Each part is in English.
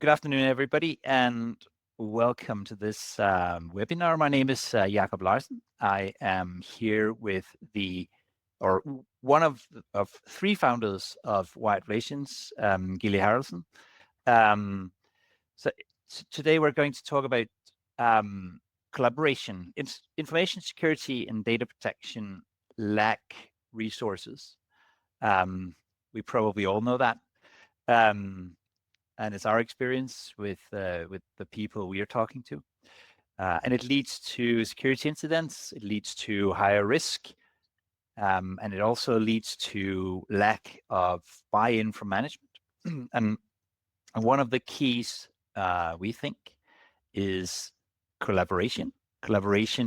Good afternoon, everybody, and welcome to this webinar. My name is Jakob Larsen. I am here with one of three founders of Wide Relations, Gilli Haraldsen. So today we're going to talk about collaboration. Information security and data protection lack resources. We probably all know that. And it's our experience with the people we are talking to. And it leads to security incidents, it leads to higher risk, and it also leads to lack of buy-in from management. And one of the keys, we think, is collaboration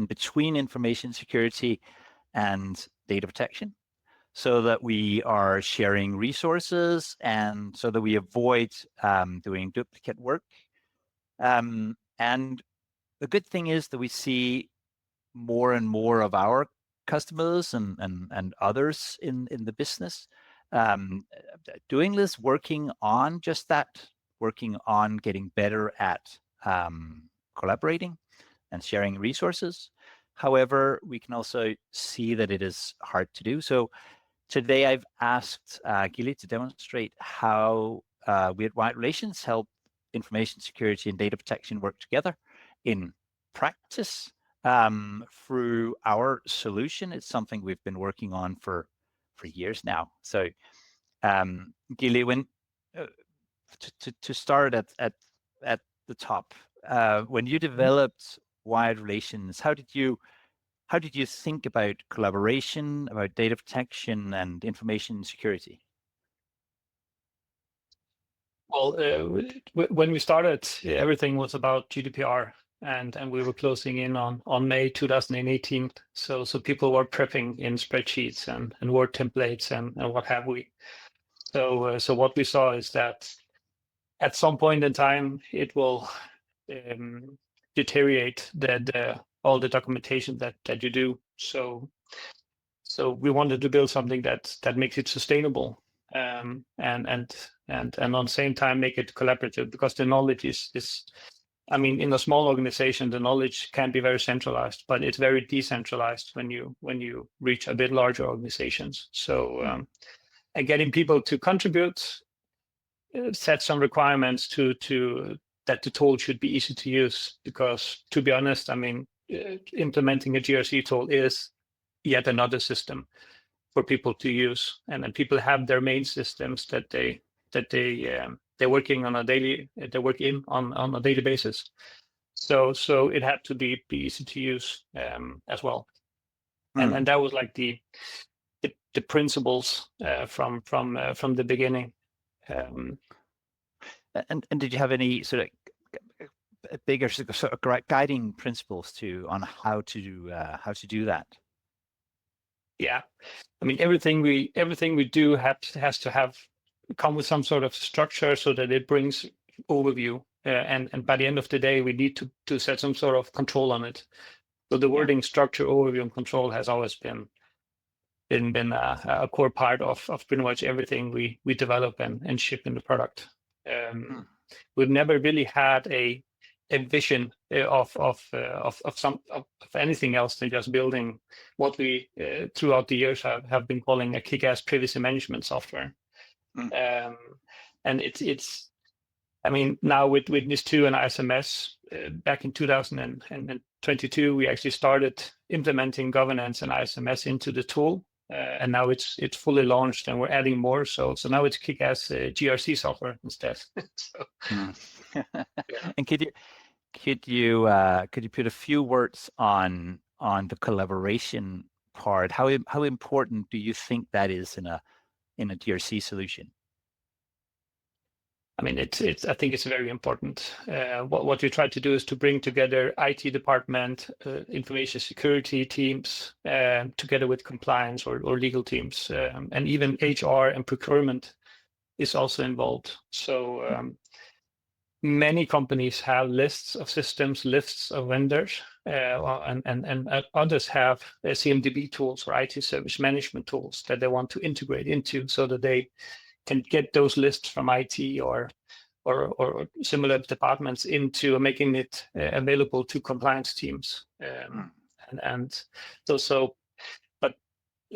between information security and data protection, so that we are sharing resources and so that we avoid doing duplicate work. And the good thing is that we see more and more of our customers and others in the business doing this, working on just that, working on getting better at collaborating and sharing resources. However, we can also see that it is hard to do. So today, I've asked Gilli to demonstrate how we at Wide Relations help information security and data protection work together in practice through our solution. It's something we've been working on for years now. So, Gilli, when to start at the top, when you developed Wide Relations, how did you think about collaboration, about data protection, and information security? Well, when we started, everything was about GDPR, and we were closing in on May 2018. So people were prepping in spreadsheets and Word templates and what have we. So what we saw is that at some point in time, it will deteriorate all the documentation that you do. So we wanted to build something that makes it sustainable, and on the same time make it collaborative, because the knowledge is I mean, in a small organization, the knowledge can be very centralized, but it's very decentralized when you reach a bit larger organizations. So and getting people to contribute, set some requirements to that the tool should be easy to use, because to be honest, I mean, implementing a GRC tool is yet another system for people to use, and then people have their main systems that they're working on a daily on a daily basis. So it had to be easy to use as well, and that was like the principles from the beginning. And did you have any sort of bigger sort of guiding principles on how to do that? Yeah, I mean, everything we do has to come with some sort of structure, so that it brings overview, and by the end of the day, we need to set some sort of control on it. So the wording, structure, overview, and control has always been a core part of pretty much everything we develop and ship in the product. We've never really had a vision of anything else than just building what we throughout the years have been calling a kick-ass privacy management software. And it's I mean, now with NIS2 and ISMS, back in 2022, we actually started implementing governance and ISMS into the tool. And now it's fully launched, and we're adding more. So now it's kick-ass GRC software instead. And could you put a few words on the collaboration part? How important do you think that is in a GRC solution? I mean, I think it's very important. What we try to do is to bring together IT department, information security teams, together with compliance or legal teams, and even HR and procurement is also involved. So many companies have lists of systems, lists of vendors, and others have CMDB tools or IT service management tools that they want to integrate into, so that they can get those lists from IT or or similar departments into making it available to compliance teams. And so, but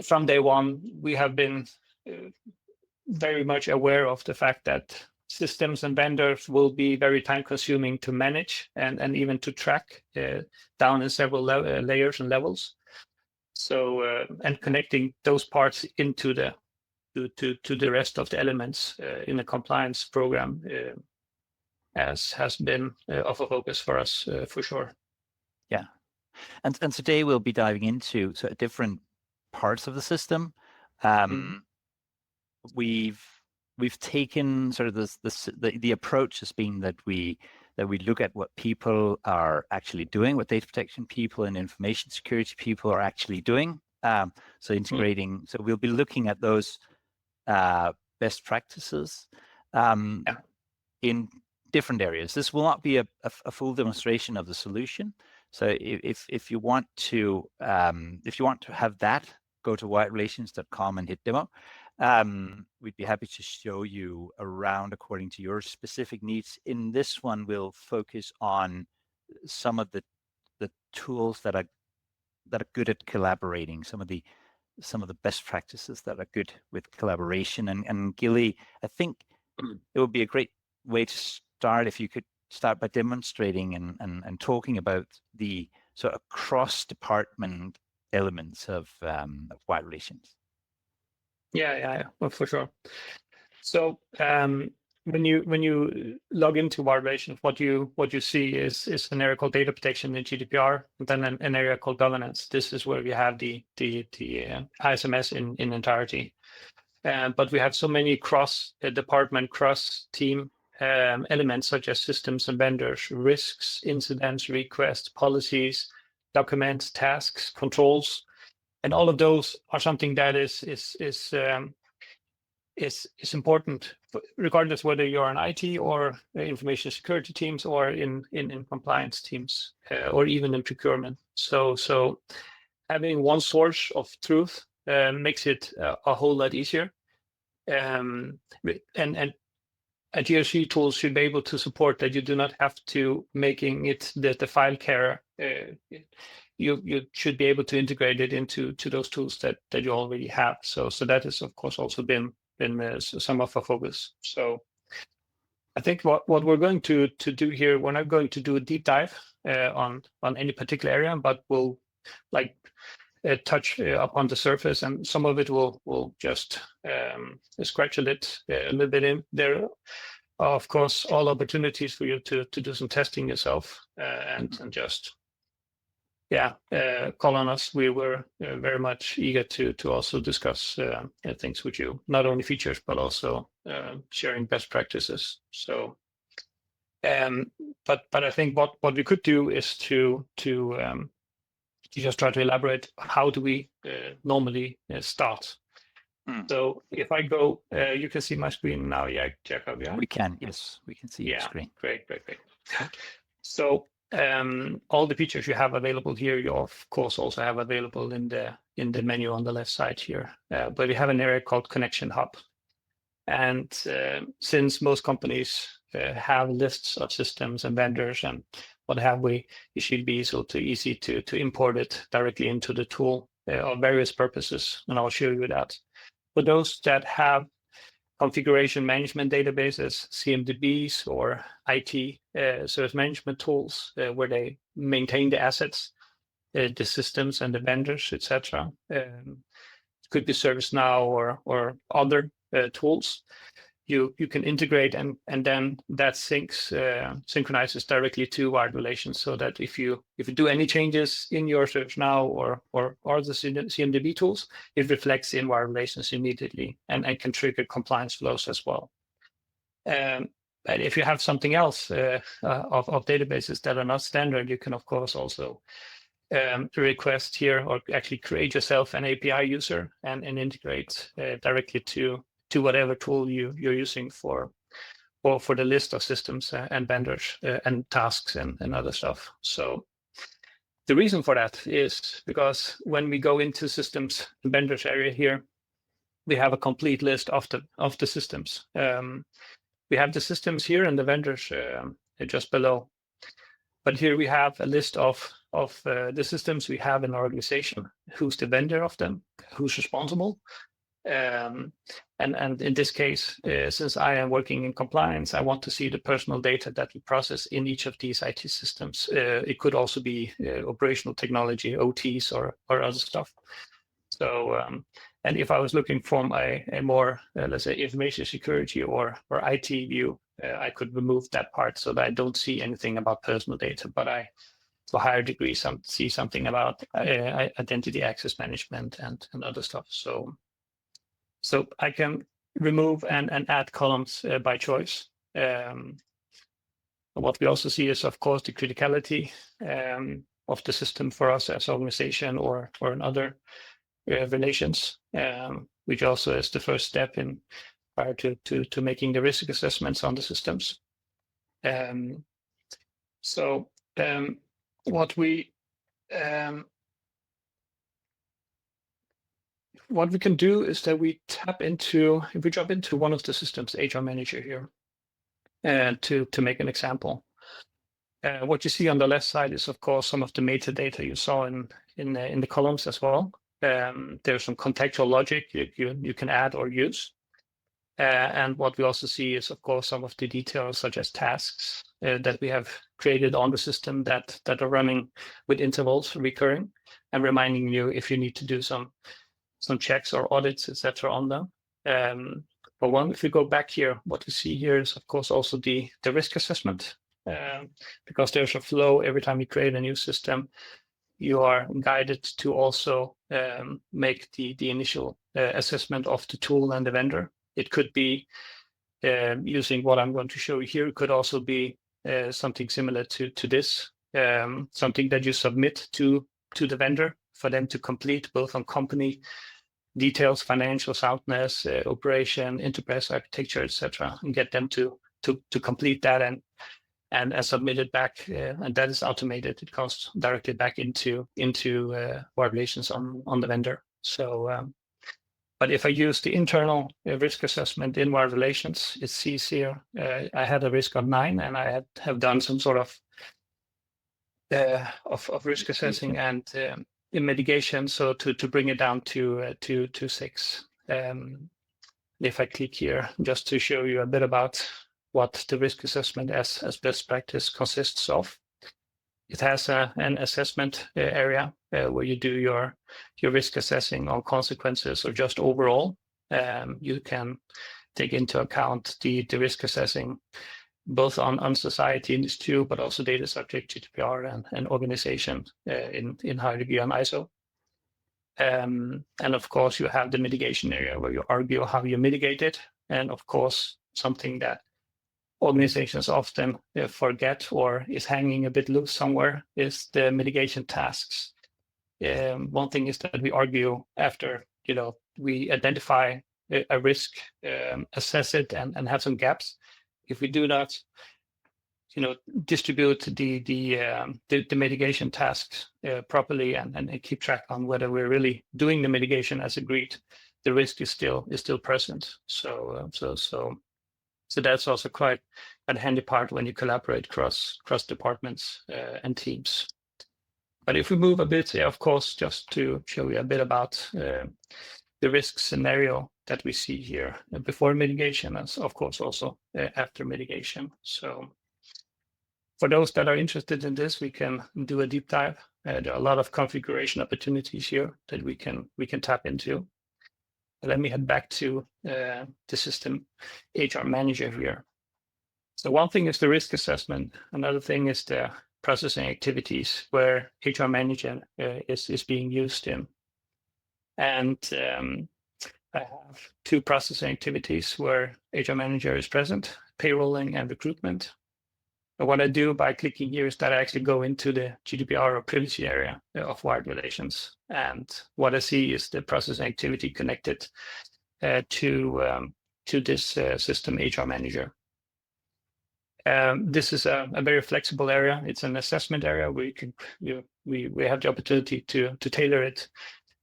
from day one, we have been very much aware of the fact that systems and vendors will be very time consuming to manage and even to track down in several layers and levels. So and connecting those parts into the to the rest of the elements in the compliance program has been of a focus for us for sure. Yeah, and today we'll be diving into sort of different parts of the system. We've taken sort of the approach has been that we look at what people are actually doing, what data protection people and information security people are actually doing. So integrating, so we'll be looking at those best practices in different areas. This will not be a full demonstration of the solution. So if you want to have that, go to whiterelations.com and hit demo. We'd be happy to show you around according to your specific needs. In this one, we'll focus on some of the tools that are good at collaborating, some of the best practices that are good with collaboration. And Gilli, I think it would be a great way to start if you could start by demonstrating and talking about the sort of cross-department elements of White Relations. Yeah, well, for sure. So when you log into White Relations, what you see is an area called Data Protection in GDPR, and then an area called Governance. This is where we have the ISMS in entirety. But we have so many cross-department, cross-team elements such as systems and vendors, risks, incidents, requests, policies, documents, tasks, controls, and all of those are something that is important, regardless whether you're an IT or information security teams or in compliance teams or even in procurement. So having one source of truth makes it a whole lot easier. And GRC tools should be able to support that. You do not have to making it the file carrier. You should be able to integrate it into those tools that you already have. So that has of course also been some of our focus. So I think what we're going to do here, we're not going to do a deep dive on any particular area, but we'll touch up on the surface, and some of it will just scratch a little bit in. There are of course all opportunities for you to do some testing yourself and just call on us. We were very much eager to also discuss things with you, not only features but also sharing best practices. So but I think what we could do is to just try to elaborate how do we normally start. So if I go, you can see my screen now, Jacob, yeah? We can, yes, we can see your screen. Great. So all the features you have available here, you of course also have available in the menu on the left side here. But we have an area called Connection Hub. And since most companies have lists of systems and vendors and what have we, it should be easy to import it directly into the tool of various purposes, and I'll show you that. For those that have configuration management databases, CMDBs, or IT service management tools where they maintain the assets, the systems and the vendors, etc. It could be ServiceNow or other tools. You can integrate and then that synchronizes directly to White Relations, so that if you do any changes in your ServiceNow or the CMDB tools, it reflects in White Relations immediately and can trigger compliance flows as well. But if you have something else of databases that are not standard, you can of course also request here or actually create yourself an API user and integrate directly to whatever tool you're using for the list of systems and vendors and tasks and other stuff. So the reason for that is because when we go into systems and vendors area here, we have a complete list of the systems. we have the systems here and the vendors just below. But here we have a list of the systems we have in our organization. Who's the vendor of them? Who's responsible? And in this case, since I am working in compliance, I want to see the personal data that we process in each of these IT systems. It could also be operational technology, OTs, or other stuff. So, and if I was looking from a more, let's say, information security or IT view, I could remove that part so that I don't see anything about personal data, but I, to a higher degree, see something about identity access management and other stuff. So I can remove and add columns by choice. What we also see is, of course, the criticality of the system for us as an organization or in other relations, which also is the first step in prior to making the risk assessments on the systems. What we can do is that we tap into, if we jump into one of the systems, HR Manager here, to make an example. What you see on the left side is, of course, some of the metadata you saw in the columns as well. There's some contextual logic you can add or use. And what we also see is, of course, some of the details such as tasks that we have created on the system that are running with intervals recurring and reminding you if you need to do some checks or audits, etc. on them. But one, if you go back here, what we see here is, of course, also the risk assessment, because there's a flow every time you create a new system. You are guided to also make the initial assessment of the tool and the vendor. It could be using what I'm going to show you here. It could also be something similar to this, something that you submit to the vendor for them to complete, both on company details, financial soundness, operation, enterprise architecture, etc., and get them to complete that and submit it back, and that is automated. It comes directly back into violations on the vendor. So, but if I use the internal risk assessment in our relations, it sees here I had a risk of 9, and I have done some sort of risk assessing and in mitigation, so to bring it down to 6. If I click here, just to show you a bit about what the risk assessment as best practice consists of. It has an assessment area where you do your risk assessing on consequences or just overall. You can take into account the risk assessing both on society in this too, but also data subject, GDPR, and organization in high degree on ISO. And of course, you have the mitigation area where you argue how you mitigate it. And of course, something that organizations often forget or is hanging a bit loose somewhere is the mitigation tasks. One thing is that we argue after we identify a risk, assess it, and have some gaps. If we do not, distribute the mitigation tasks properly and keep track on whether we're really doing the mitigation as agreed, the risk is still present. So that's also quite a handy part when you collaborate cross departments and teams. But if we move a bit, of course, just to show you a bit about the risk scenario that we see here before mitigation, and of course also after mitigation. So for those that are interested in this, we can do a deep dive. There are a lot of configuration opportunities here that we can tap into. Let me head back to the system HR Manager here. So one thing is the risk assessment. Another thing is the processing activities where HR Manager is being used in. And I have 2 processing activities where HR Manager is present, payrolling and recruitment. And what I do by clicking here is that I actually go into the GDPR or privacy area of wired relations. And what I see is the processing activity connected to this system HR Manager. This is a very flexible area. It's an assessment area where we have the opportunity to tailor it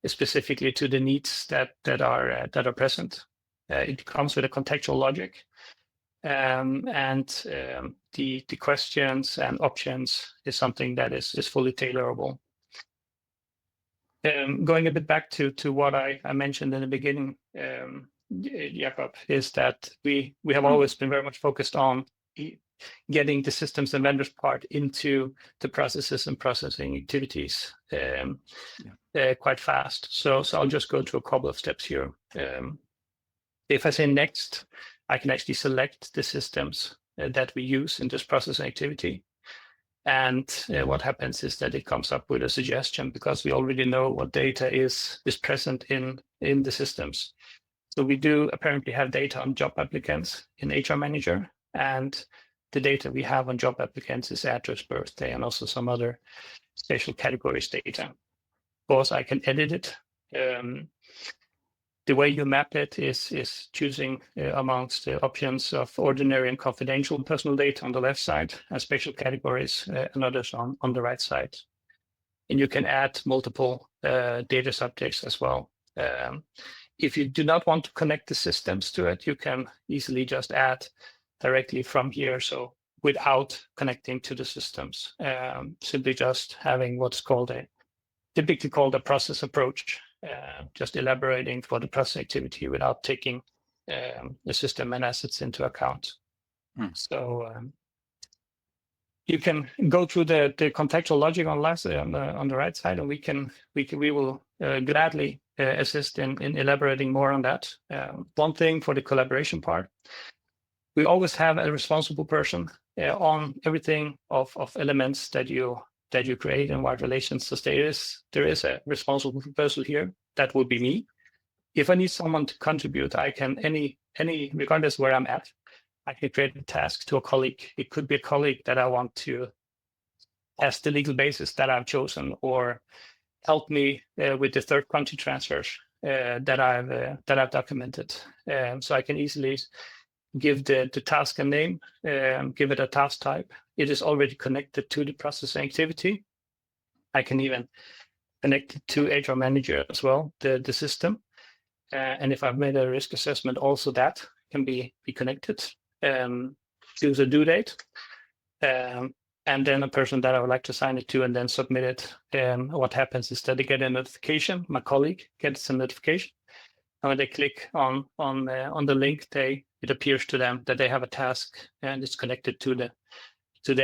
specifically to the needs that are present. It comes with a contextual logic, The questions and options is something that is fully tailorable. Going a bit back to what I mentioned in the beginning, Jakob, is that we have always been very much focused on getting the systems and vendors part into the processes and processing activities quite fast. So I'll just go through a couple of steps here. If I say next, I can actually select the systems that we use in this processing activity. And what happens is that it comes up with a suggestion because we already know what data is present in the systems. So we do apparently have data on job applicants in HR Manager, and the data we have on job applicants is address, birthday, and also some other spatial categories data. Of course, I can edit it. The way you map it is choosing amongst the options of ordinary and confidential personal data on the left side, and spatial categories and others on the right side. And you can add multiple data subjects as well. If you do not want to connect the systems to it, you can easily just add directly from here, so without connecting to the systems, simply just having what's called typically called a process approach, just elaborating for the process activity without taking the system and assets into account. So you can go through the contextual logic on the right side, and we will gladly assist in elaborating more on that. One thing for the collaboration part, we always have a responsible person on everything of elements that you create in wide relations. So there is a responsible person here. That would be me. If I need someone to contribute, I can any regardless where I'm at, I can create a task to a colleague. It could be a colleague that I want to test the legal basis that I've chosen, or help me with the third country transfers that I've documented. So I can easily give the task a name, give it a task type. It is already connected to the processing activity. I can even connect it to HR Manager as well, the system. And if I've made a risk assessment, also that can be connected. Choose a due date, and then a person that I would like to sign it to, and then submit it. What happens is that they get a notification. My colleague gets a notification, and when they click on the link, it appears to them that they have a task, and it's connected to the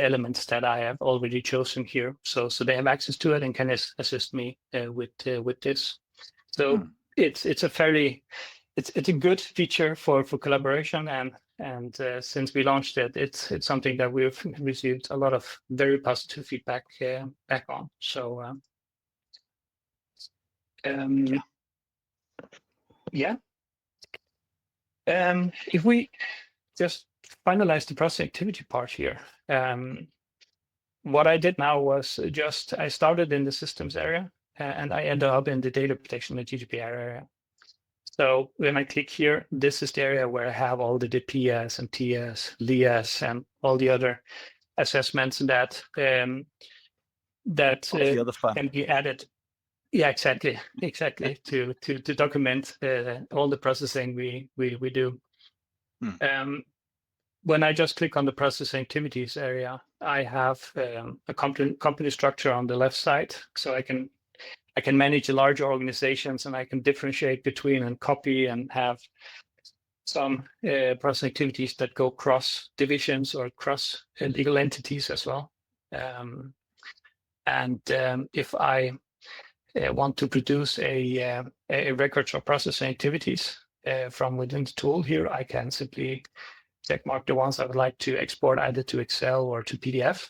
elements that I have already chosen here. So they have access to it and can assist me with this. So it's a good feature for collaboration, and since we launched it, it's something that we've received a lot of very positive feedback back on. So if we just finalize the process activity part here, what I did now was I started in the systems area, and I ended up in the data protection and GDPR area. So when I click here, this is the area where I have all the DPS and TS, LIAS, and all the other assessments that can be added. Yeah, exactly. To document all the processing we do. When I just click on the processing activities area, I have a company structure on the left side, so I can manage larger organizations, and I can differentiate between and copy and have some processing activities that go cross divisions or cross legal entities as well. If I want to produce a record for processing activities from within the tool here, I can simply checkmark the ones I would like to export either to Excel or to PDF,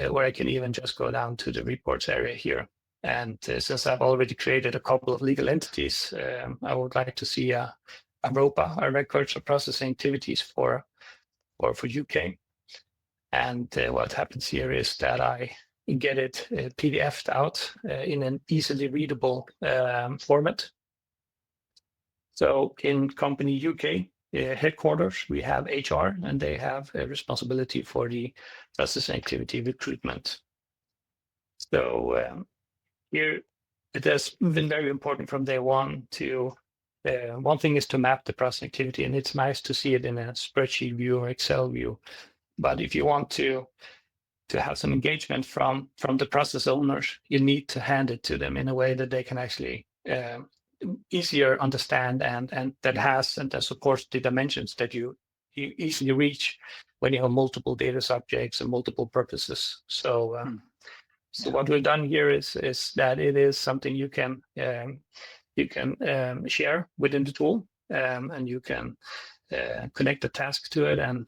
where I can even just go down to the reports area here. And since I've already created a couple of legal entities, I would like to see a ROPA, a records or processing activities for UK. And what happens here is that I get it PDF'd out in an easily readable format. So in company UK headquarters, we have HR, and they have a responsibility for the processing activity recruitment. So here, it has been very important from day one to one thing is to map the process activity, and it's nice to see it in a spreadsheet view or Excel view. But if you want to have some engagement from the process owners, you need to hand it to them in a way that they can actually easier understand and that supports the dimensions that you easily reach when you have multiple data subjects and multiple purposes. So what we've done here is that it is something you can share within the tool, and you can connect a task to it, and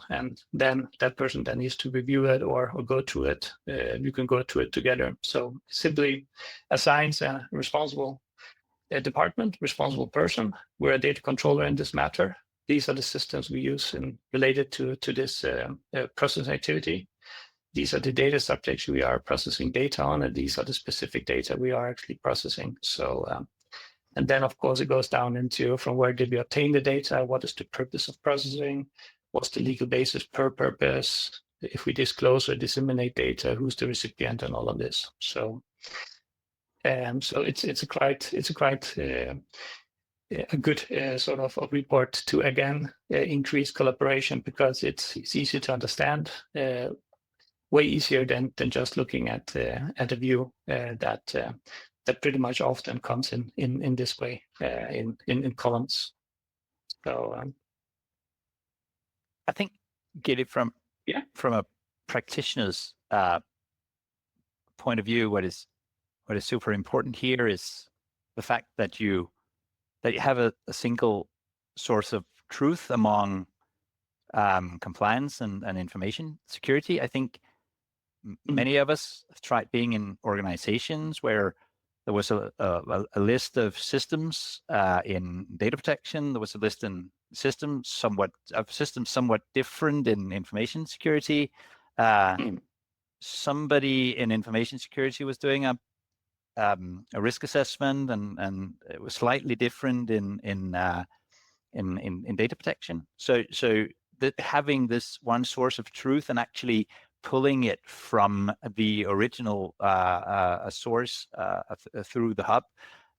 then that person then needs to review it or go through it. You can go through it together. So simply assigns a responsible department, responsible person. We're a data controller in this matter. These are the systems we use related to this process activity. These are the data subjects we are processing data on, and these are the specific data we are actually processing. So and then, of course, it goes down into from where did we obtain the data? What is the purpose of processing? What's the legal basis per purpose? If we disclose or disseminate data, who's the recipient, and all of this. So, so it's a quite a good sort of a report to again increase collaboration, because it's easy to understand. Way easier than just looking at a view that pretty much often comes in this way in columns. So I think, Gilli, from a practitioner's point of view, what is super important here is the fact that you have a single source of truth among compliance and information security. I think many of us have tried being in organizations where there was a list of systems in data protection. There was a list in systems somewhat different in information security. Somebody in information security was doing a risk assessment, and it was slightly different in data protection. So having this one source of truth and actually pulling it from the original source through the hub,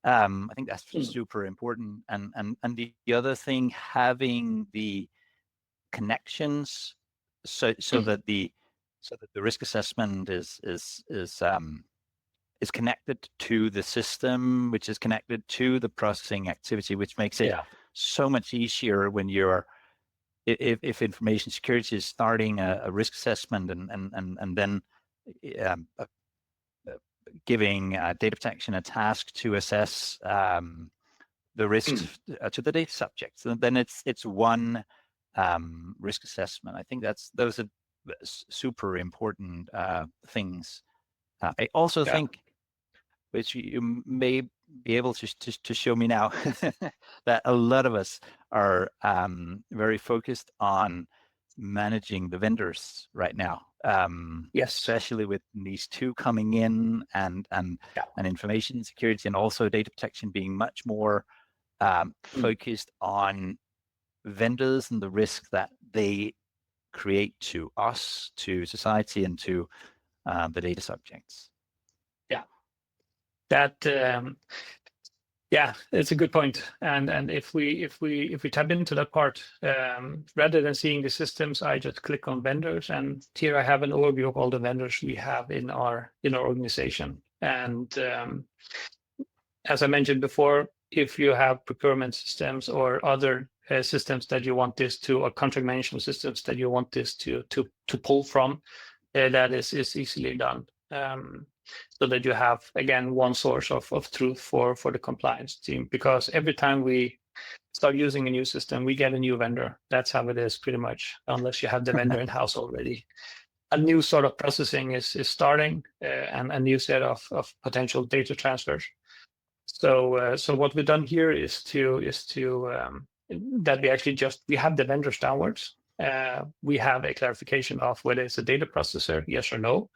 I think that's super important. And the other thing, having the connections so that the risk assessment is connected to the system, which is connected to the processing activity, which makes it so much easier when you're if information security is starting a risk assessment and then giving data protection a task to assess the risks to the data subjects, and then it's one risk assessment. I think those are super important things. I also think, which you may be able to show me now, that a lot of us are very focused on managing the vendors right now. Especially with these two coming in and information security and also data protection being much more focused on vendors and the risk that they create to us, to society, and to the data subjects. It's a good point. And if we tap into that part, rather than seeing the systems, I just click on vendors, and here I have an overview of all the vendors we have in our organization. And as I mentioned before, if you have procurement systems or other systems that you want this to, or contract management systems that you want this to pull from, that is easily done. So that you have, again, one source of truth for the compliance team. Because every time we start using a new system, we get a new vendor. That's how it is, pretty much, unless you have the vendor in-house already. A new sort of processing is starting, and a new set of potential data transfers. So what we've done here is to that we actually we have the vendors downwards. We have a clarification of whether it's a data processor, yes or no.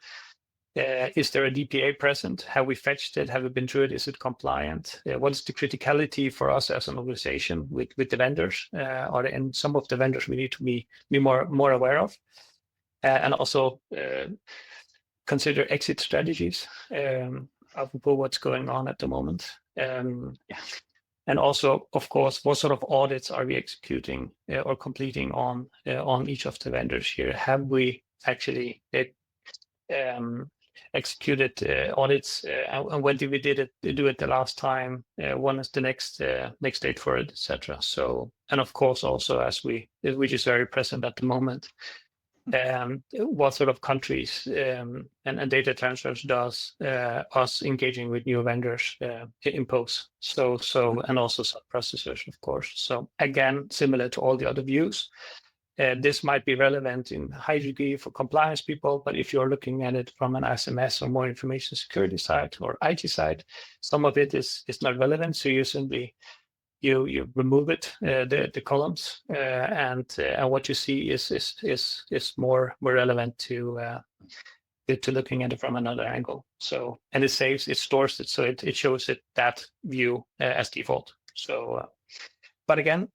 Is there a DPA present? Have we fetched it? Have we been through it? Is it compliant? What is the criticality for us as an organization with the vendors? And some of the vendors we need to be more aware of, and also consider exit strategies apropos what's going on at the moment. And And also, of course, what sort of audits are we executing or completing on each of the vendors here? Have we actually executed audits, and when did we do it the last time? When is the next date for it, etc. So, and of course, also which is very present at the moment, what sort of countries and data transfers does us engaging with new vendors impose? So and also sub-processors, of course. So again, similar to all the other views, this might be relevant in high degree for compliance people, but if you're looking at it from an ISMS or more information security side or IT side, some of it is not relevant. So you simply you remove it, the columns, and what you see is more relevant to looking at it from another angle. So, and it stores it, so it shows it that view as default. So, but again,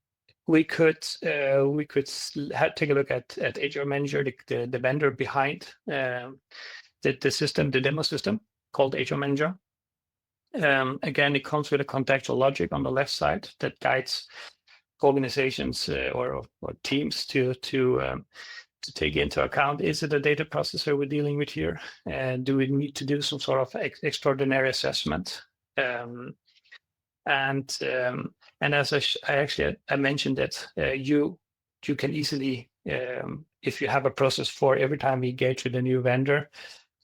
we could take a look at HR Manager, the vendor behind the system, the demo system called HR Manager. Again, it comes with a contextual logic on the left side that guides organizations or teams to take into account, is it a data processor we're dealing with here? And do we need to do some sort of extraordinary assessment? And as I mentioned that you can easily, if you have a process for every time we engage with a new vendor,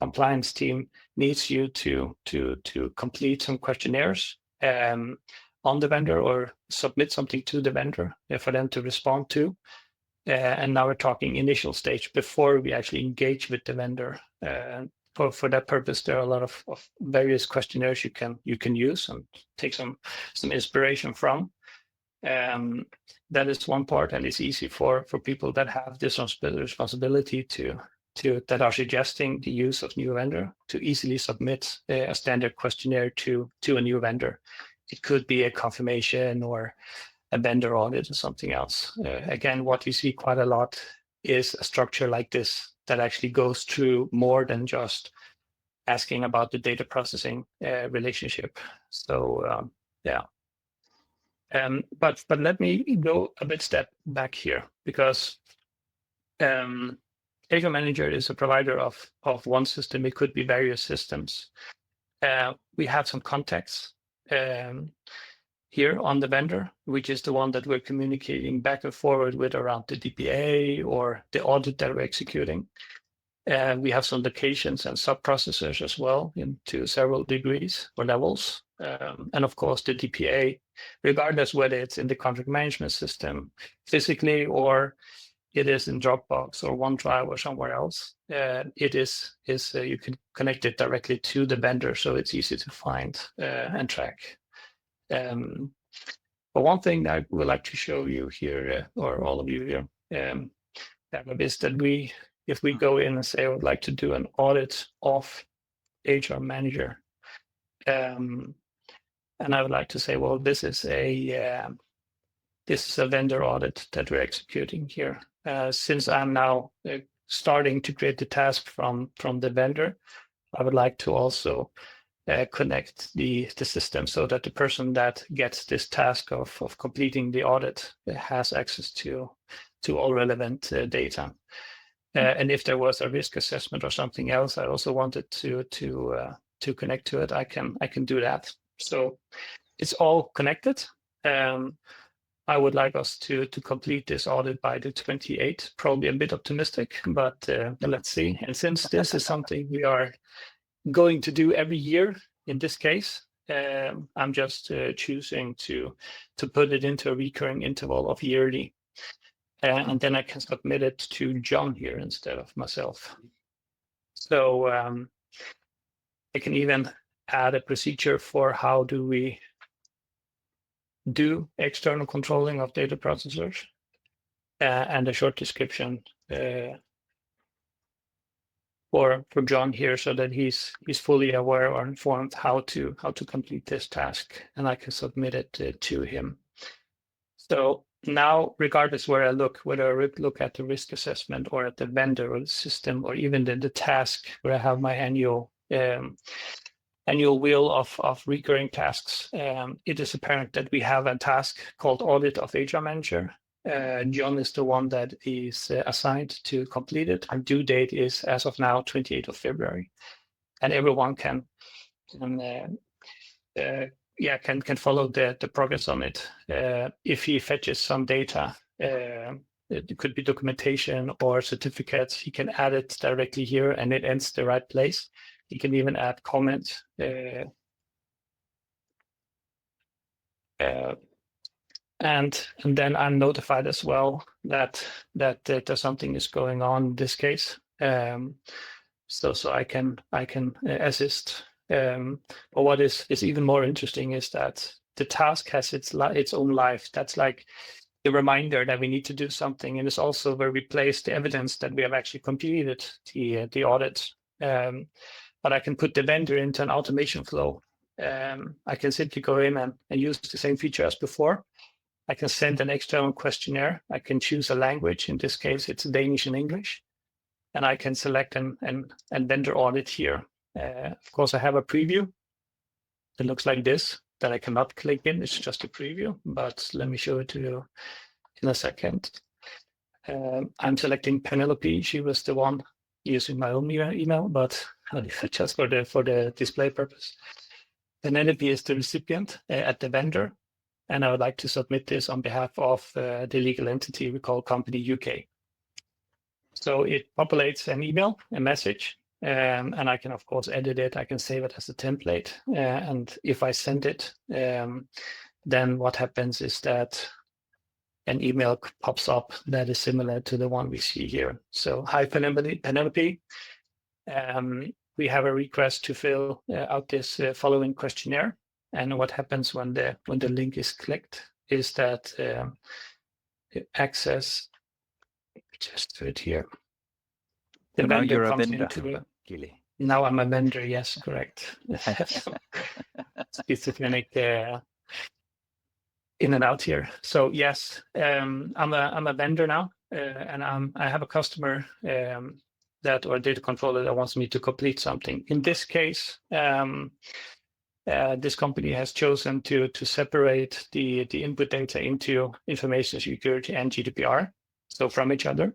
compliance team needs you to complete some questionnaires on the vendor or submit something to the vendor for them to respond to. And now we're talking initial stage before we actually engage with the vendor. For that purpose, there are a lot of various questionnaires you can use and take some inspiration from. That is one part, and it's easy for people that have this responsibility that are suggesting the use of new vendor to easily submit a standard questionnaire to a new vendor. It could be a confirmation or a vendor audit or something else. Again, what we see quite a lot is a structure like this that actually goes through more than just asking about the data processing relationship. So yeah. But let me go a bit step back here, because HR Manager is a provider of one system. It could be various systems. We have some context here on the vendor, which is the one that we're communicating back and forward with around the DPA or the audit that we're executing. We have some locations and sub-processors as well into several degrees or levels. And of course, the DPA, regardless whether it's in the contract management system physically or it is in Dropbox or OneDrive or somewhere else, it is you can connect it directly to the vendor, so it's easy to find and track. But one thing that I would like to show you here, or all of you here, is that if we go in and say I would like to do an audit of HR Manager, and I would like to say, well, this is a vendor audit that we're executing here. Since I'm now starting to create the task from the vendor, I would like to also connect the system so that the person that gets this task of completing the audit has access to all relevant data. And if there was a risk assessment or something else, I also wanted to connect to it. I can do that. So it's all connected. I would like us to complete this audit by the 28th, probably a bit optimistic, but let's see. And since this is something we are going to do every year, in this case, I'm just choosing to put it into a recurring interval of yearly. And then I can submit it to John here instead of myself. So I can even add a procedure for how do we do external controlling of data processors, and a short description for John here, so that he's fully aware or informed how to complete this task, and I can submit it to him. So now, regardless where I look, whether I look at the risk assessment or at the vendor or the system or even the task where I have my annual annual wheel of recurring tasks, it is apparent that we have a task called Audit of HR Manager. John is the one that is assigned to complete it. Our due date is, as of now, 28th of February. And everyone can follow the progress on it. If he fetches some data, it could be documentation or certificates, he can add it directly here and it ends the right place. He can even add comments. And then I'm notified as well that something is going on in this case. So I can assist. But what is even more interesting is that the task has its own life. That's like the reminder that we need to do something, and it's also where we place the evidence that we have actually completed the audit. But I can put the vendor into an automation flow. I can simply go in and use the same feature as before. I can send an external questionnaire. I can choose a language. In this case, it's Danish and English. And I can select and vendor audit here. Of course, I have a preview that looks like this that I cannot click in. It's just a preview, but let me show it to you in a second. I'm selecting Penelope. She was the one using my own email, but just for the display purpose. Penelope is the recipient at the vendor, and I would like to submit this on behalf of the legal entity we call Company UK. So it populates an email, a message, and I can, of course, edit it. I can save it as a template. And if I send it, then what happens is that an email pops up that is similar to the one we see here. So, hi, Penelope. We have a request to fill out this following questionnaire. And what happens when the link is clicked is that access, just do it here. The now vendor you're comes a vendor, into Gilli. Now I'm a vendor. Yes, correct. Schizophrenic in and out here. So yes, I'm a vendor now, and I have a customer or data controller that wants me to complete something. In this case, this company has chosen to separate the input data into information security and GDPR, so from each other.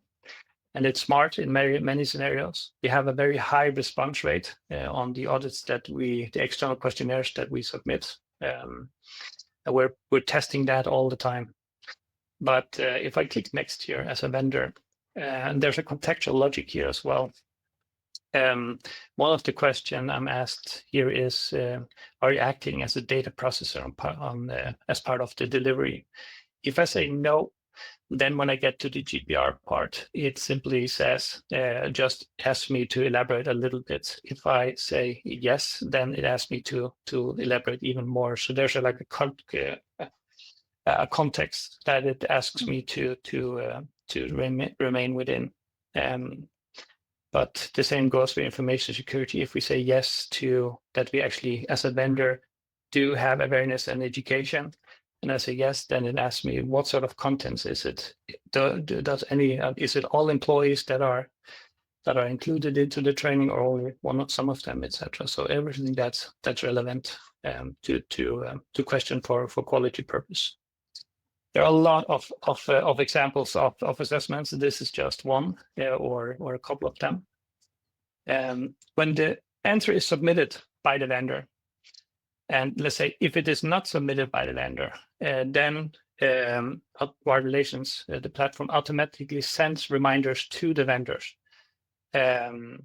And it's smart in many scenarios. We have a very high response rate on the audits the external questionnaires that we submit. We're testing that all the time. But if I click next here as a vendor, and there's a contextual logic here as well. One of the questions I'm asked here is, are you acting as a data processor as part of the delivery? If I say no, then when I get to the GDPR part, it simply says, just asks me to elaborate a little bit. If I say yes, then it asks me to elaborate even more. So there's a context that it asks me to remain within. But the same goes for information security. If we say yes to that, we actually, as a vendor, do have awareness and education. And I say yes, then it asks me what sort of contents is it? Is it all employees that are included into the training, or only some of them, etc. So everything that's relevant to question for quality purpose. There are a lot of examples of assessments. This is just one or a couple of them. When the answer is submitted by the vendor, and let's say if it is not submitted by the vendor, then our relations, the platform automatically sends reminders to the vendors. And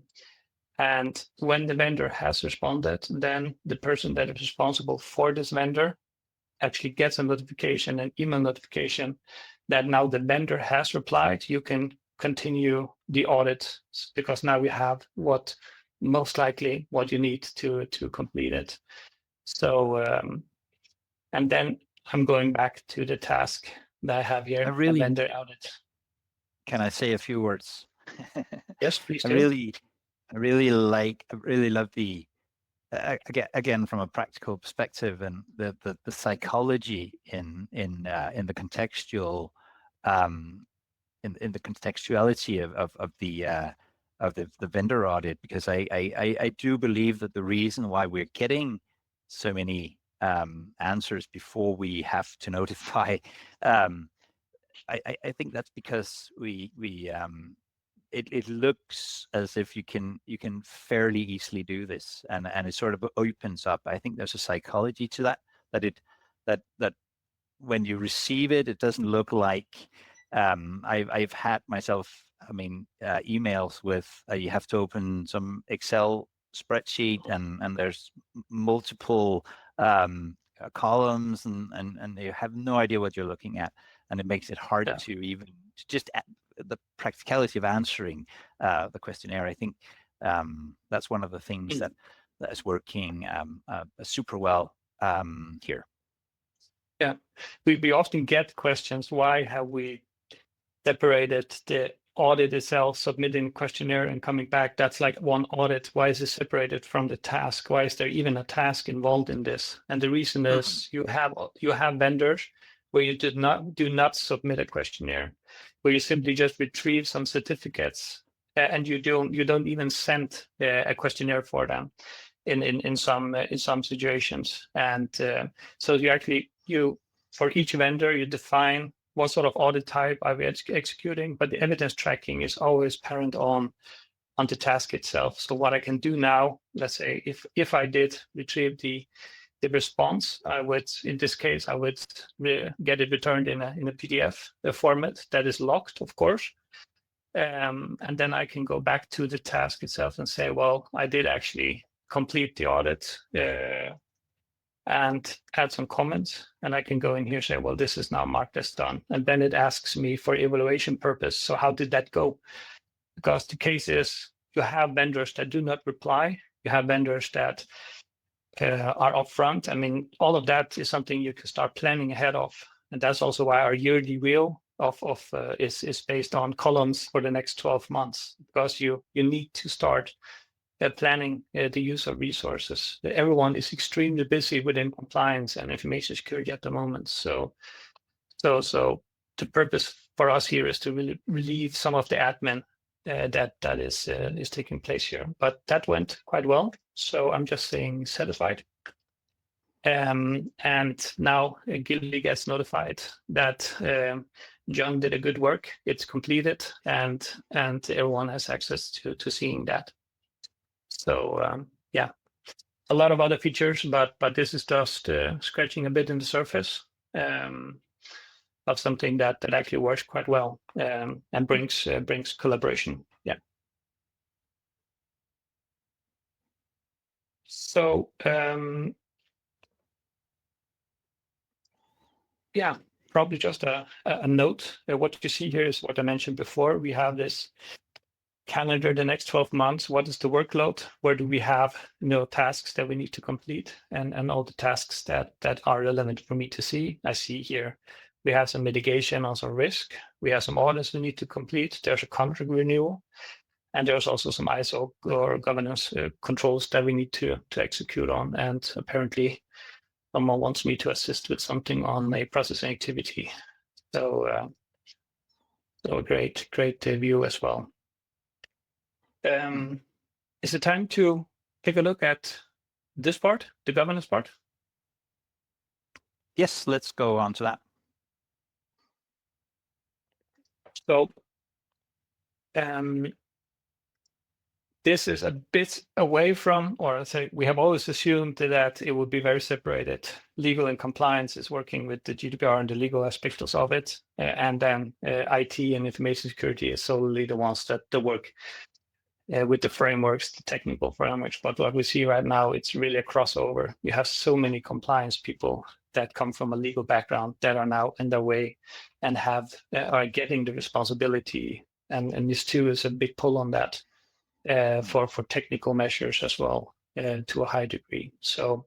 when the vendor has responded, then the person that is responsible for this vendor actually gets a notification, an email notification, that now the vendor has replied. You can continue the audit because now we have what you need to complete it. So, and then I'm going back to the task that I have here, a vendor audit. Can I say a few words? Yes, please I do. really love the, again, from a practical perspective, and the psychology in the contextual, in the contextuality the vendor audit, because I do believe that the reason why we're getting so many answers before we have to notify, I think that's because it looks as if you can fairly easily do this, and it sort of opens up. I think there's a psychology to that when you receive it, it doesn't look like I've had myself, emails with you have to open some Excel spreadsheet and there's multiple columns and you have no idea what you're looking at, and it makes it hard to even just the practicality of answering the questionnaire. I think that's one of the things that is working super well here. Yeah, we often get questions, why have we separated the audit itself, submitting questionnaire and coming back? That's like one audit. Why is it separated from the task? Why is there even a task involved in this? And the reason is you have vendors where you do not submit a questionnaire, where you simply just retrieve some certificates and you don't even send a questionnaire for them in some situations. And so you for each vendor you define what sort of audit type are we executing, but the evidence tracking is always parent on the task itself. So what I can do now, let's say if I did retrieve the response, I would, in this case, I would get it returned in a PDF format that is locked, of course. And then I can go back to the task itself and say, well, I did actually complete the audit and add some comments. And I can go in here and say, well, this is now marked as done. And then it asks me for evaluation purpose. So how did that go? Because the case is you have vendors that do not reply. You have vendors that are upfront. I mean, all of that is something you can start planning ahead of. And that's also why our yearly wheel is based on columns for the next 12 months, because you need to start planning the use of resources. Everyone is extremely busy within compliance and information security at the moment. So the purpose for us here is to really relieve some of the admin that is taking place here. But that went quite well. So I'm just saying satisfied. And now Gilli gets notified that John did a good work. It's completed, and everyone has access to seeing that. So yeah, a lot of other features, but this is just scratching a bit in the surface of something that actually works quite well and brings collaboration. Yeah. So yeah, probably just a note. What you see here is what I mentioned before. We have this calendar the next 12 months. What is the workload? Where do we have tasks that we need to complete, and all the tasks that are relevant for me to see? I see here we have some mitigation on some risk. We have some audits we need to complete. There's a contract renewal, and there's also some ISO or governance controls that we need to execute on. And apparently someone wants me to assist with something on a processing activity. So a great view as well. Is it time to take a look at this part, the governance part? Yes, let's go on to that. So this is a bit away from, or I'd say we have always assumed that it would be very separated. Legal and compliance is working with the GDPR and the legal aspects of it, and then IT and information security is solely the ones that work with the frameworks, the technical frameworks. But what we see right now, it's really a crossover. You have so many compliance people that come from a legal background that are now in their way and are getting the responsibility. And this too is a big pull on that for technical measures as well to a high degree. So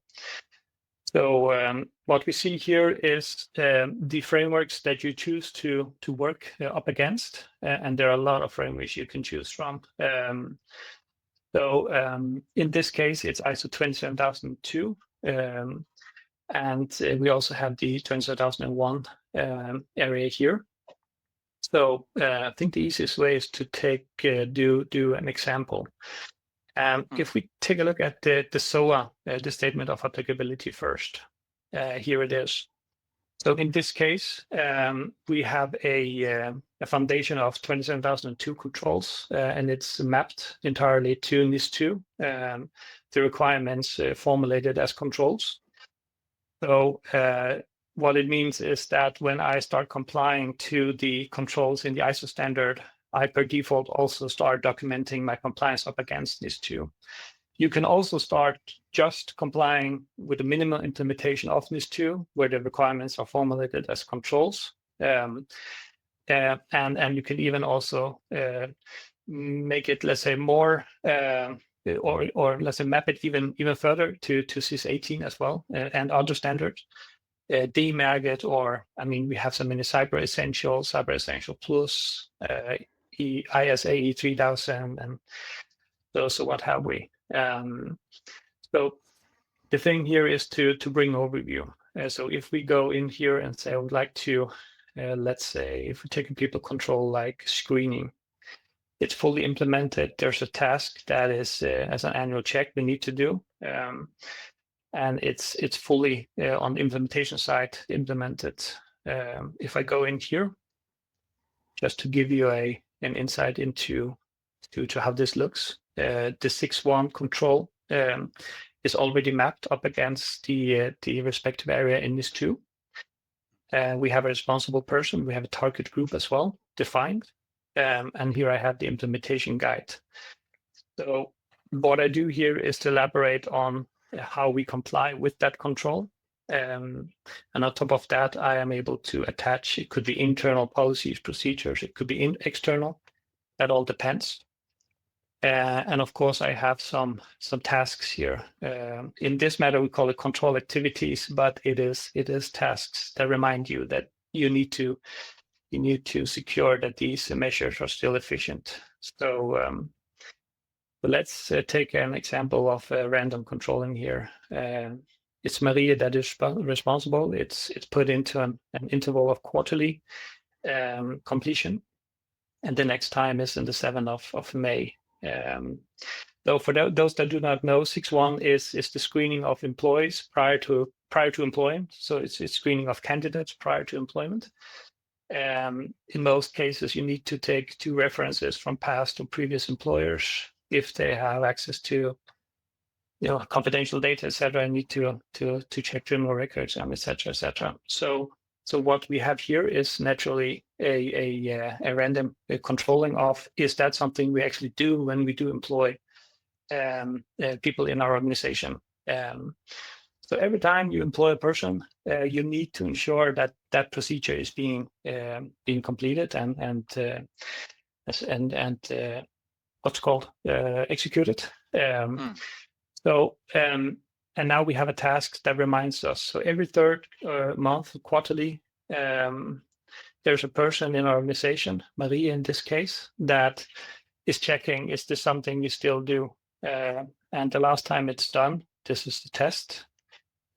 what we see here is the frameworks that you choose to work up against, and there are a lot of frameworks you can choose from. In this case, it's ISO 27002, and we also have the 27001 area here. So I think the easiest way is to do an example. If we take a look at the SOA, the statement of applicability first, here it is. So in this case, we have a foundation of 27,002 controls, and it's mapped entirely to NIS2, the requirements formulated as controls. So what it means is that when I start complying to the controls in the ISO standard, I per default also start documenting my compliance up against NIS2. You can also start just complying with the minimal implementation of NIS2, where the requirements are formulated as controls. And you can even also make it, let's say, more, or let's say map it even further to CIS 18 as well, and other standards. DMAG it, or I mean, we have so many Cyber Essential Plus, ISA E3000, and so what have we. So the thing here is to bring overview. So if we go in here and say I would like to, let's say if we take a people control like screening, it's fully implemented. There's a task that is as an annual check we need to do. And it's fully on the implementation side implemented. If I go in here, just to give you an insight into how this looks, the 6.1 control is already mapped up against the respective area in NIS2. We have a responsible person. We have a target group as well defined. And here I have the implementation guide. So what I do here is to elaborate on how we comply with that control. And on top of that, I am able to attach, it could be internal policies, procedures, it could be external. That all depends. And of course, I have some tasks here. In this matter, we call it control activities, but it is tasks that remind you that you need to secure that these measures are still efficient. So let's take an example of random controlling here. It's Maria that is responsible. It's put into an interval of quarterly completion, and the next time is in the 7th of May. Though for those that do not know, 6.1 is the screening of employees prior to employment. So it's screening of candidates prior to employment. In most cases, you need to take 2 references from past or previous employers if they have access to, confidential data, etc. You need to check criminal records, etc. So what we have here is naturally a random controlling of, is that something we actually do when we do employ people in our organization. So every time you employ a person, you need to ensure that that procedure is being completed and what's called executed. So and now we have a task that reminds us. So every 3rd month, quarterly, there's a person in our organization, Maria in this case, that is checking, is this something you still do? And the last time it's done, this is the test.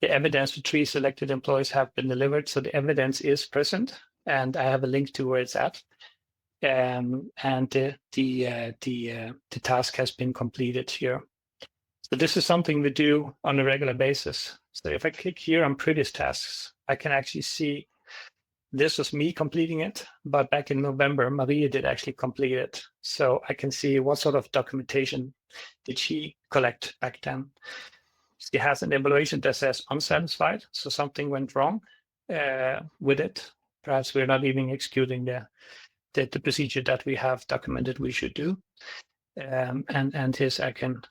The evidence for 3 selected employees have been delivered. So the evidence is present, and I have a link to where it's at. And the task has been completed here. So this is something we do on a regular basis. So if I click here on previous tasks, I can actually see this was me completing it, but back in November, Maria did actually complete it. So I can see what sort of documentation did she collect back then. She has an evaluation that says unsatisfied, so something went wrong with it. Perhaps we're not even executing the procedure that we have documented we should do. And his I can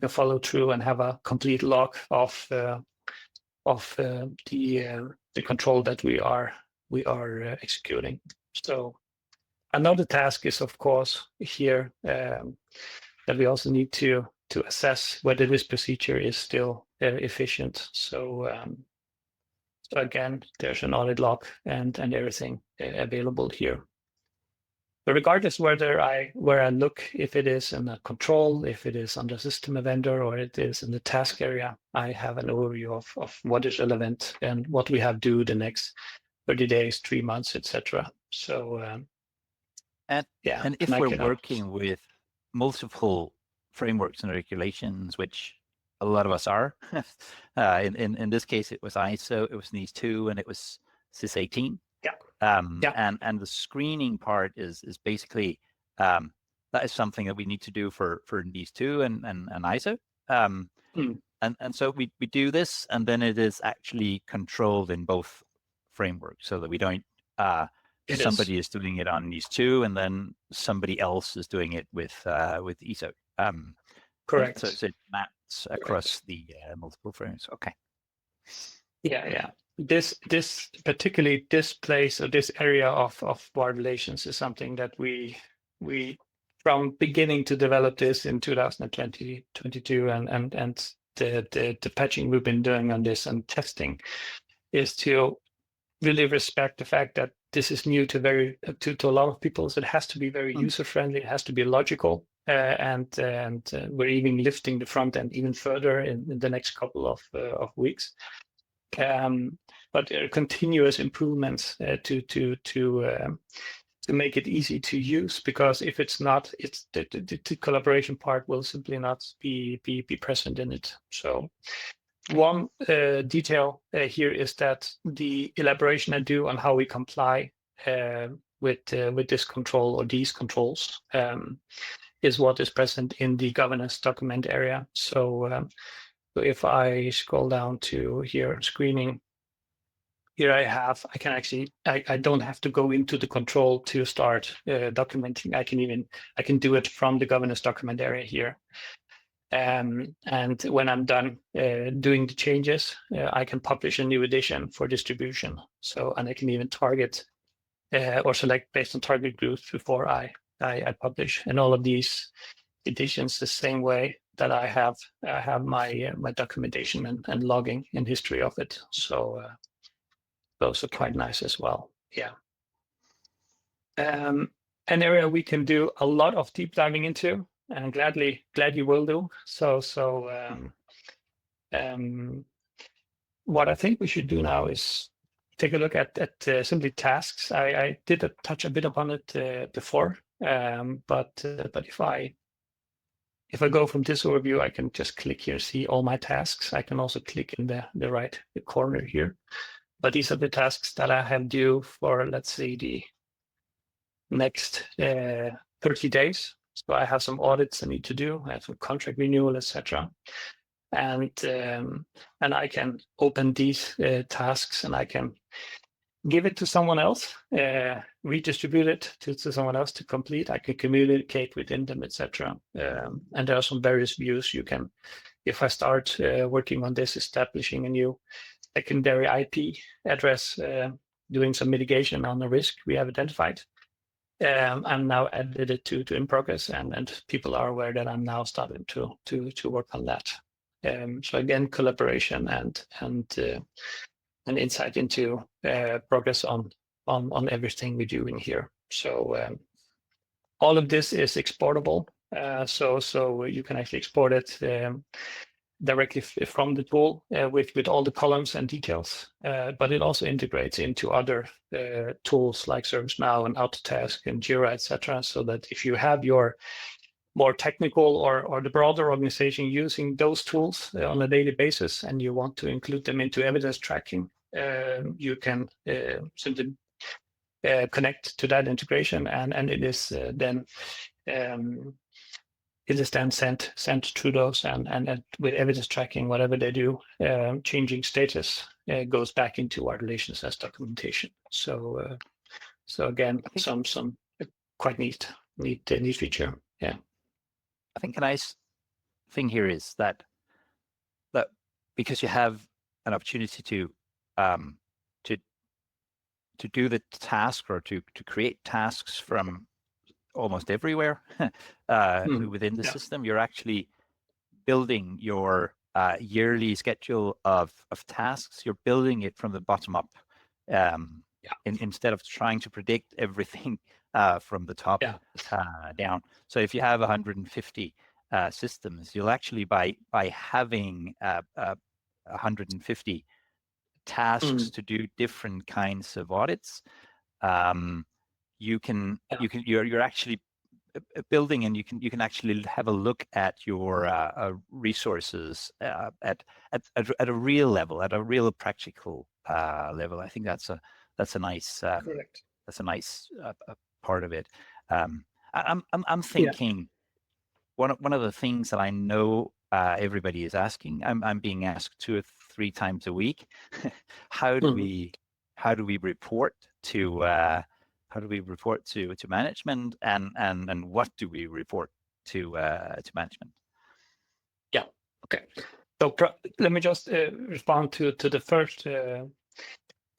follow through and have a complete log of the control that we are executing. So another task is, of course, here that we also need to assess whether this procedure is still efficient. So again, there's an audit log and everything available here. But regardless where I look, if it is in a control, if it is under system vendor, or it is in the task area, I have an overview of what is relevant and what we have to do the next 30 days, 3 months, etc. So And yeah, and if we're working with multiple frameworks and regulations, which a lot of us are, in this case it was ISO, it was NIS 2, and it was CIS 18. And the screening part is basically that is something that we need to do for NIS 2 and ISO. And so we do this, and then it is actually controlled in both frameworks, so that we don't somebody is doing it on NIS 2, and then somebody else is doing it with ISO. Correct. So it maps across the multiple frameworks. Okay. Yeah. This particularly this place or this area of wide relations is something that we from beginning to develop this in 2022 and the patching we've been doing on this and testing is to really respect the fact that this is new to a lot of people. So it has to be very user friendly. It has to be logical, and we're even lifting the front end even further in the next couple of weeks. But there are continuous improvements to make it easy to use, because if it's not, it's the collaboration part will simply not be present in it. So one detail here is that the elaboration I do on how we comply with this control or these controls is what is present in the governance document area. So if I scroll down to here, screening, here I can actually, I don't have to go into the control to start documenting. I can do it from the governance document area here. And when I'm done doing the changes, I can publish a new edition for distribution. So, and I can even target or select based on target groups before I publish. And all of these editions the same way that I have my documentation and logging and history of it. So those are quite nice as well. Yeah. An area we can do a lot of deep diving into, and glad you will do. So what I think we should do now is take a look at simply tasks. I did touch a bit upon it before, but if I go from this overview, I can just click here, see all my tasks. I can also click in the right corner here. But these are the tasks that I have due for, let's say, the next 30 days. So I have some audits I need to do. I have some contract renewal, etc. And I can open these tasks, and I can give it to someone else, redistribute it to someone else to complete. I can communicate within them, etc. And there are some various views you can, if I start working on this, establishing a new secondary IP address, doing some mitigation on the risk we have identified. I'm now added it to in progress, and people are aware that I'm now starting to work on that. So again, collaboration and an insight into progress on everything we do in here. So all of this is exportable. So you can actually export it directly from the tool with all the columns and details, but it also integrates into other tools like ServiceNow and Autotask and Jira, etc. So that if you have your more technical or the broader organization using those tools on a daily basis, and you want to include them into evidence tracking, you can simply connect to that integration, and it is then sent through those, and with evidence tracking, whatever they do, changing status goes back into our relations as documentation. So again, some quite neat feature. Yeah. I think a nice thing here is that because you have an opportunity to do the task or to create tasks from almost everywhere within the system, you're actually building your yearly schedule of tasks. You're building it from the bottom up, instead of trying to predict everything from the top down. So if you have 150 systems, you'll actually by having 150 tasks to do different kinds of audits, you're actually building, and you can actually have a look at your resources at a real level, at a real practical level. I think that's a nice Correct. that's a nice part of it. I'm thinking one of the things that I know everybody is asking, I'm being asked 2 or 3 times a week, how do we report to management, and what do we report to management? Yeah. Okay. So let me just respond to the first.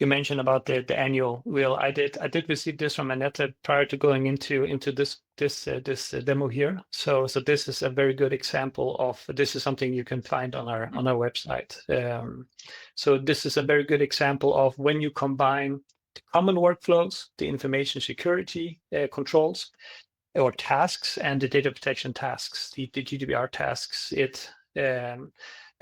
You mentioned about the annual wheel. I did receive this from Annette prior to going into this demo here. So this is a very good example of, this is something you can find on our website. So this is a very good example of when you combine the common workflows, the information security controls or tasks, and the data protection tasks, the GDPR tasks.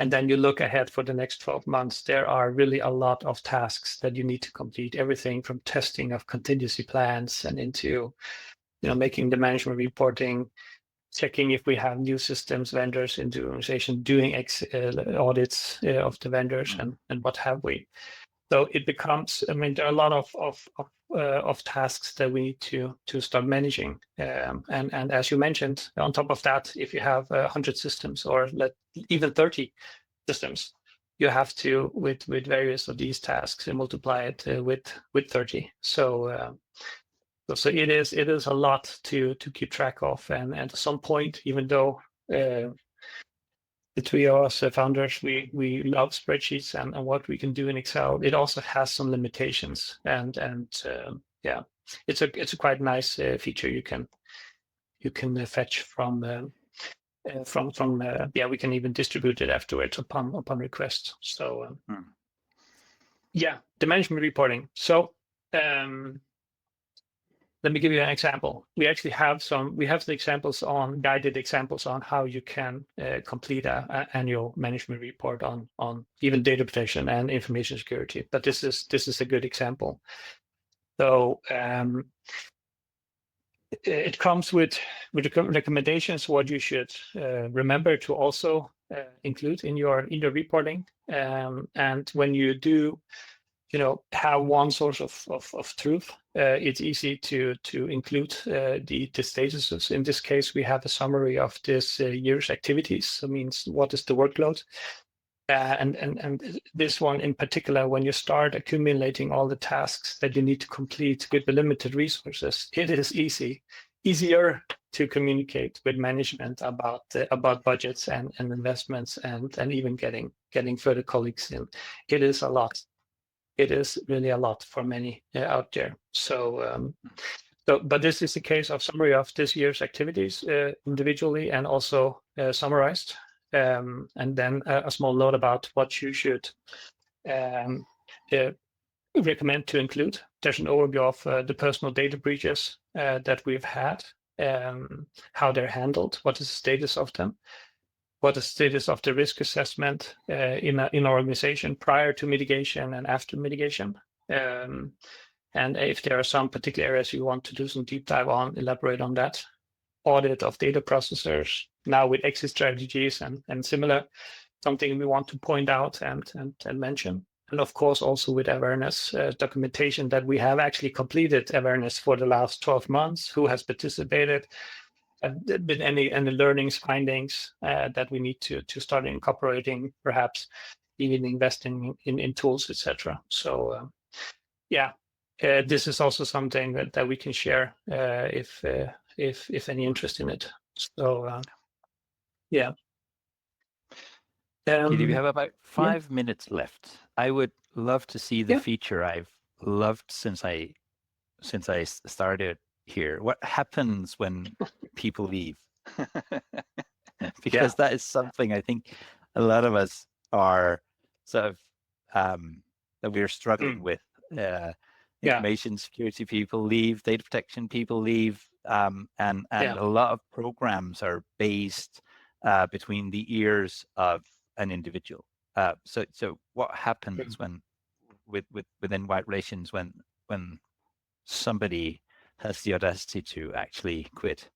And then you look ahead for the next 12 months, there are really a lot of tasks that you need to complete, everything from testing of contingency plans and into, making the management reporting, checking if we have new systems, vendors into the organization, doing audits of the vendors and what have we. So it becomes, there are a lot of tasks that we need to start managing. And as you mentioned, on top of that, if you have 100 systems or even 30 systems, you have to, with various of these tasks, and multiply it with 30. So it is a lot to keep track of. And at some point, even though the 3 of us founders, we love spreadsheets and what we can do in Excel, it also has some limitations. And it's a quite nice feature you can fetch from we can even distribute it afterwards upon request. So the management reporting. So let me give you an example. We actually have the examples guided examples on how you can complete an annual management report on even data protection and information security. But this is a good example. So it comes with recommendations what you should remember to also include in your reporting. And when you do, have one source of truth, it's easy to include the statuses. In this case, we have a summary of this year's activities. So it means what is the workload. And this one in particular, when you start accumulating all the tasks that you need to complete with the limited resources, it is easier to communicate with management about budgets and investments and even getting further colleagues in. It is a lot. It is really a lot for many out there. So, but this is the case of summary of this year's activities individually and also summarized. And then a small note about what you should recommend to include. There's an overview of the personal data breaches that we've had, how they're handled, what is the status of them, what is the status of the risk assessment in our organization prior to mitigation and after mitigation. And if there are some particular areas you want to do some deep dive on, elaborate on that. Audit of data processors, now with exit strategies and similar, something we want to point out and mention. And of course, also with awareness documentation that we have actually completed awareness for the last 12 months, who has participated, been any learnings, findings that we need to start incorporating, perhaps even investing in tools, etc. So this is also something that we can share if any interest in it. So Gilli, we have about 5 minutes left. I would love to see the feature I've loved since I started here. What happens when people leave? Because that is something I think a lot of us are sort of that we're struggling with. Information security people leave, data protection people leave, and a lot of programs are based between the ears of an individual. So what happens when within White Relations when somebody has the audacity to actually quit?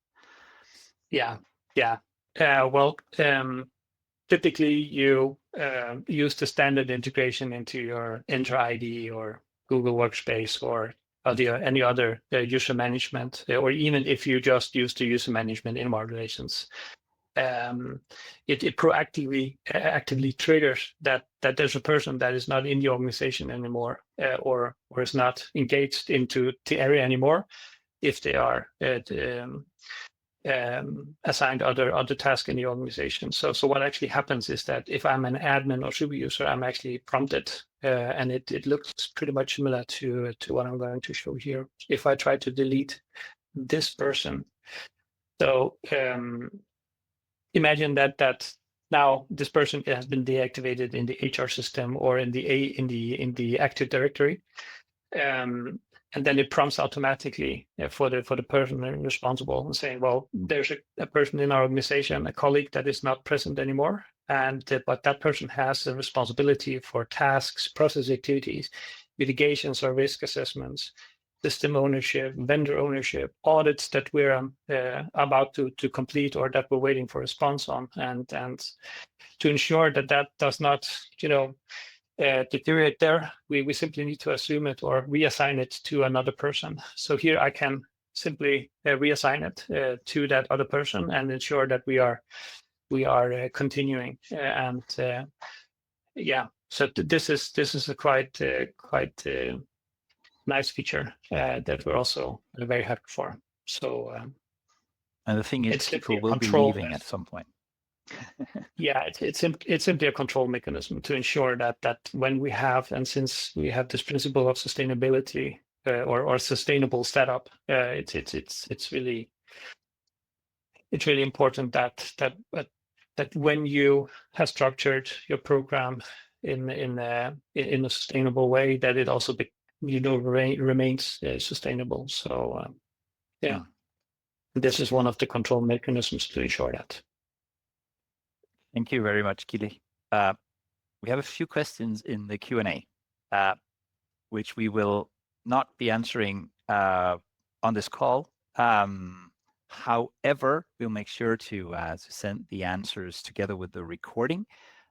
Yeah. Well, typically you use the standard integration into your Entra ID or Google Workspace or any other user management, or even if you just use the user management in White Relations. It proactively actively triggers that there's a person that is not in the organization anymore, or is not engaged into the area anymore if they are assigned other tasks in the organization. So what actually happens is that if I'm an admin or super user, I'm actually prompted, and it looks pretty much similar to what I'm going to show here. If I try to delete this person, so imagine that now this person has been deactivated in the HR system or in the Active Directory, and then it prompts automatically for the person responsible and saying, well, there's a person in our organization, a colleague that is not present anymore, and but that person has a responsibility for tasks, process activities, mitigations or risk assessments, system ownership, vendor ownership, audits that we're about to complete or that we're waiting for a response on, and to ensure that does not, deteriorate there, we simply need to assume it or reassign it to another person. So here I can simply reassign it to that other person and ensure that we are continuing. So this is a quite nice feature that we're also very happy for. So and the thing is, it's people will be control. leaving at some point. Yeah, it's simply a control mechanism to ensure that when we have, and since we have this principle of sustainability or sustainable setup, it's really important that when you have structured your program in a sustainable way, that it also remains sustainable. So this is one of the control mechanisms to ensure that. Thank you very much, Gilli. We have a few questions in the Q&A, which we will not be answering on this call. However, we'll make sure to send the answers together with the recording,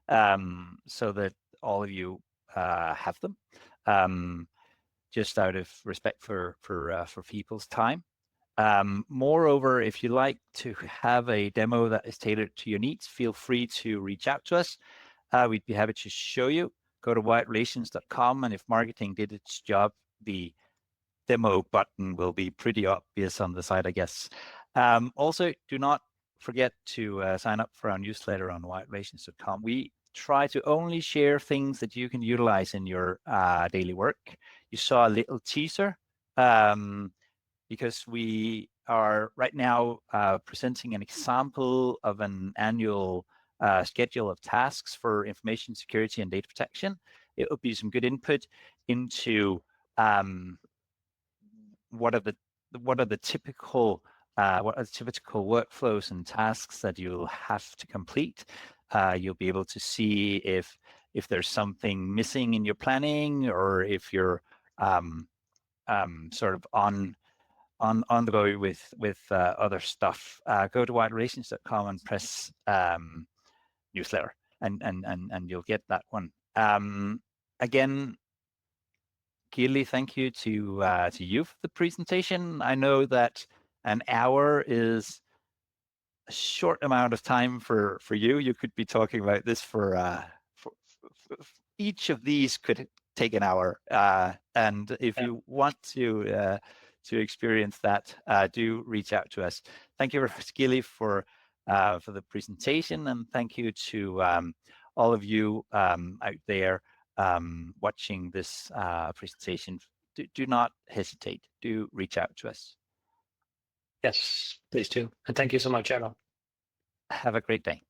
so that all of you have them, just out of respect for people's time. Moreover, if you like to have a demo that is tailored to your needs, feel free to reach out to us. We'd be happy to show you. Go to whiterelations.com, and if marketing did its job, the demo button will be pretty obvious on the side, I guess. Also, do not forget to sign up for our newsletter on whiterelations.com. We try to only share things that you can utilize in your daily work. You saw a little teaser, because we are right now presenting an example of an annual schedule of tasks for information security and data protection. It would be some good input into what are the typical workflows and tasks that you'll have to complete. You'll be able to see if there's something missing in your planning, or if you're sort of on the go with other stuff. Go to whiterelations.com and press newsletter, and you'll get that one. Again, Gilli, thank you to you for the presentation. I know that an hour is a short amount of time for you. You could be talking about this for each of these could take an hour, and if you want to experience that, do reach out to us. Thank you very much, Gilli, for the presentation, and thank you to all of you out there watching this presentation. Do not hesitate. Do reach out to us. Yes, please do. And thank you so much, Aaron. Have a great day.